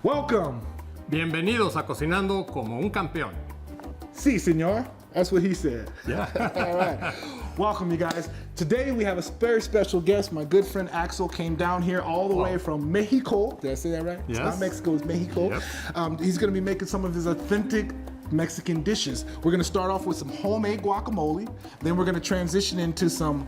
Welcome. Bienvenidos a Cocinando como un campeón. Si, senor. That's what he said. Yeah. All right. Welcome, you guys. Today we have a very special guest. My good friend Axel came down here all the way from Mexico. Did I say that right? Yes. It's not Mexico, it's Mexico. Yep. He's going to be making some of his authentic Mexican dishes. We're going to start off with some homemade guacamole. Then we're going to transition into some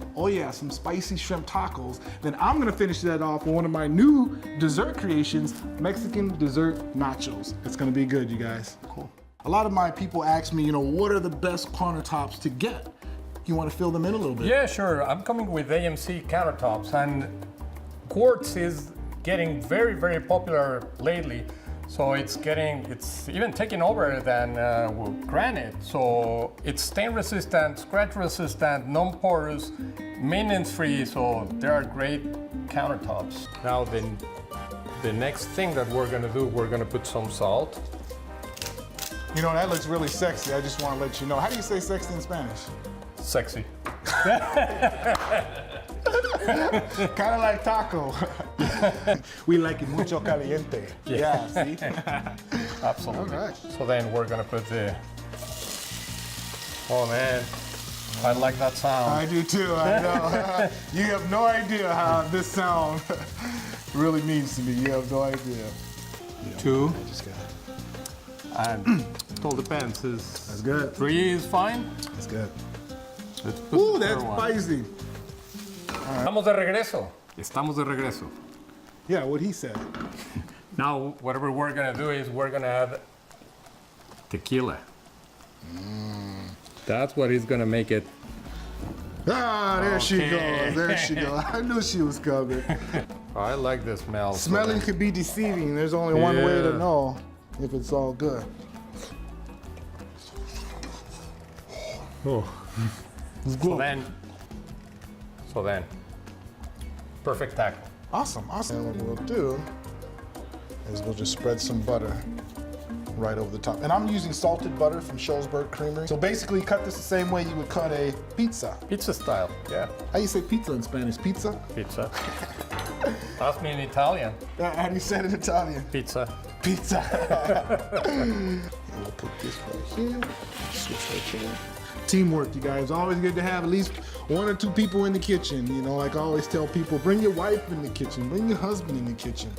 spicy shrimp tacos. Then I'm going to finish that off with one of my new dessert creations, Mexican dessert nachos. It's going to be good, you guys. Cool. A lot of my people ask me, what are the best countertops to get? You want to fill them in a little bit? Yeah, sure. I'm coming with AMC countertops, and quartz is getting very, very popular lately. So it's even taking over than granite. So it's stain resistant, scratch resistant, non-porous, maintenance free. So they are great countertops. Now the next thing that we're gonna do, we're gonna put some salt. That looks really sexy. I just want to let you know. How do you say sexy in Spanish? Sexy. Kind of like taco. We like it mucho caliente. Yeah, see? Absolutely. All right. So then we're gonna put oh man, I like that sound. I do too, I know. You have no idea how this sound really means to me. You have no idea. Two. I just got it. And it all depends. That's good. 3 is fine. That's good. Let's put Ooh, the that's third one. spicy. Estamos de regreso. Estamos de regreso. Yeah, what he said. Now, whatever we're gonna do is we're gonna add tequila. That's what is gonna make it. Ah, there she Okay. goes. There she goes. I knew she was coming. I like the smell. Smelling could be deceiving. There's only one way to Yeah. know if it's all good. Oh. So then, perfect taco. Awesome. And what we'll do is we'll just spread some butter right over the top. And I'm using salted butter from Schulzberg Creamery. So basically cut this the same way you would cut a pizza. Pizza style, yeah. How do you say pizza in Spanish? Pizza? Pizza. Ask me in Italian. How do you say it in Italian? Pizza. Pizza. And we'll put this right here. Switch right here. Teamwork, you guys. Always good to have at least 1 or 2 people in the kitchen. Like I always tell people, bring your wife in the kitchen, bring your husband in the kitchen.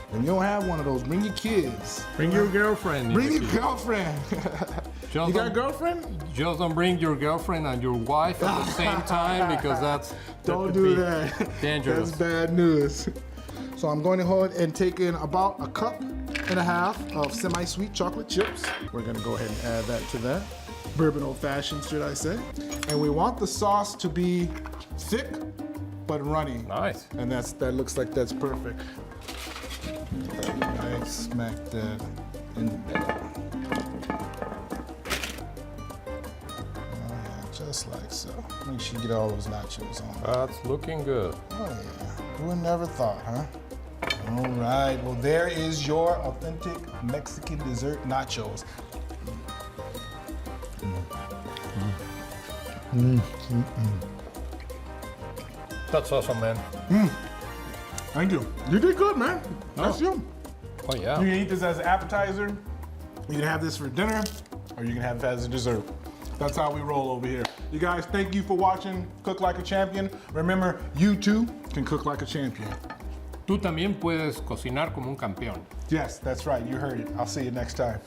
When you don't have one of those, bring your kids. Bring your girlfriend. Bring your girlfriend. You got a girlfriend? Just don't bring your girlfriend and your wife at the same time, because that Don't could do be that. dangerous. That's bad news. So I'm going to go ahead and take in about 1.5 cups of semi-sweet chocolate chips. We're gonna go ahead and add that to that. Bourbon old fashioned, should I say. And we want the sauce to be thick, but runny. Nice. And that looks like that's perfect. Nice, smack that in the middle. Just like so. Make sure you get all those nachos on. That's looking good. Oh yeah, who would never thought, huh? All right, well there is your authentic Mexican dessert nachos. That's awesome, man. Thank you. You did good, man. That's you. Oh yeah. You can eat this as an appetizer, you can have this for dinner, or you can have it as a dessert. That's how we roll over here. You guys, thank you for watching Cook Like a Champion. Remember, you too can cook like a champion. Tú también puedes cocinar como un campeón. Yes, that's right. You heard it. I'll see you next time.